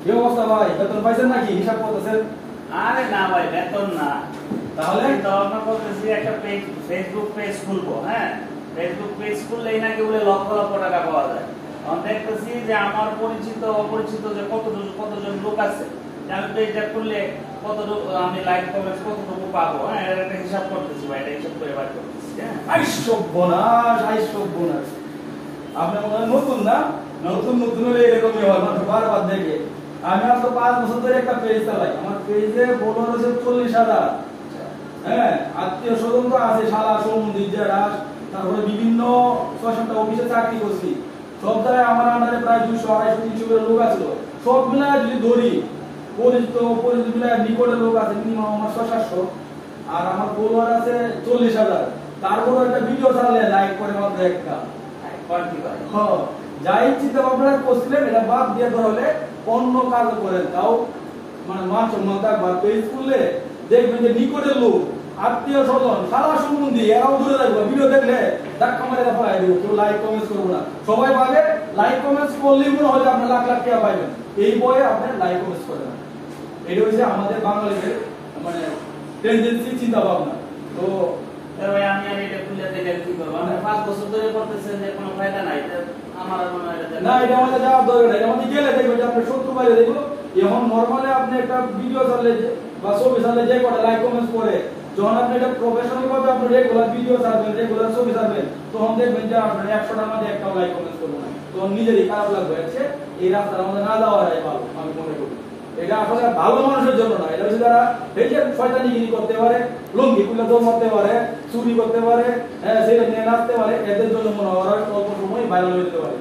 কি অবস্থা ভাই? বেতন পাইছেন নাকি? হিসাব করতেছেন? আরে না ভাই, বেতন না। তাহলে তো আমরা বলতেছি একটা পেজ, ফেসবুক পেজ খুলবো। হ্যাঁ, ফেসবুক পেজ খুললেই নাকি বলে লক্ষ লক্ষ টাকা পাওয়া যায়। আমি দেখতেছি যে আমার পরিচিত অপরিচিত যে কতজন লোক আছে, যে আমি পেজটা খুললে কতটুকু আমি লাইক কমেন্টস কতটুকু পাবো। হ্যাঁ, এর একটা হিসাব করতেছি ভাই, এটা হিসাব করে বার করতেছি। হ্যাঁ, আইসব বোনাস। আপনি মনে হয় নতুন না? নতুন হলে এরকমই হয়, মানুষ বারবার দেখে। আমি আপনার 5 বছর ধরে একটা পেজ চালাই। আমার পেজে ফলোয়ার হচ্ছে 40,000। হ্যাঁ, আত্মীয় স্বজন তো আছে, শালা সম্বন্ধী যারা, তারপরে বিভিন্ন 6-7টা অফিসে চাকরি করছি। সব জায়গায় আমার আন্ডারে প্রায় 200-250-300 করে লোক আছে। সব মিলায় যদি ধরি, পরিচিত মিলায় নিকটের লোক আছে মিনিমাম আমার 600-700, আর আমার ফলোয়ার আছে 40,000। তারপরে একটা ভিডিও ছাড়লে লাইক করে মাত্র একটা। হ্যাঁ, যাই চিন্তা ভাবনা করছিলেন এটা বাদ দিয়ে ধরলে অন্য কাজ করেন, তাও মানে মান সম্মান থাকবার। পেজ খুললে দেখবেন যে নিকটের লোক, আত্মীয় স্বজন, সারা সম্বন্ধী এরাও দূরে থাকবে। ভিডিও দেখলে ধাক্কা মারে ফেলাই দেবো, কেউ লাইক কমেন্টস করবো না। সবাই ভাবে লাইক কমেন্টস করলেই মনে হয় আপনি লাখ লাখ টাকা পাইবেন, এই বয়ে আপনি লাইক কমেন্টস করেন না। এটা হচ্ছে আমাদের বাঙালিদের মানে টেন্ডেন্সি, চিন্তা ভাবনা। তো ভাই আমি আর এটা খুলে দিলে কি করবো? আমি 5 বছর ধরে করতেছেন যে কোনো ফায়দা নাই। আমার মনে হয় না, এটা আমাদের যাওয়ার দরকার নাই। আমাদের গেলে দেখবেন যে আপনার শত্রু বাইরে দেখলো। এখন নরমালি আপনি একটা ভিডিও ছাড়লে বা ছবি ছাড়লে যে কটা লাইক কমেন্টস করে, যখন আপনি এটা প্রফেশনাল ভাবে আপনি রেগুলার ভিডিও ছাড়বেন, রেগুলার ছবি ছাড়বেন, তখন দেখবেন যে আপনার 100টার মধ্যে একটাও লাইক কমেন্টস করবো না। তখন নিজেরই খারাপ লাগবে। হচ্ছে এই রাস্তার আমাদের না যাওয়াটাই ভালো, আমি মনে করি। এটা আসলে ভালো মানুষের জন্য না, এটা হচ্ছে যারা এই যে শয়তানিগিরি করতে পারে, লঙ্গি খুলে দৌড় মারতে পারে, চুরি করতে পারে, হ্যাঁ সেটা নিয়ে নাচতে পারে, এদের জন্য মনে হয় অল্প সময় ভাইরাল হতে পারে।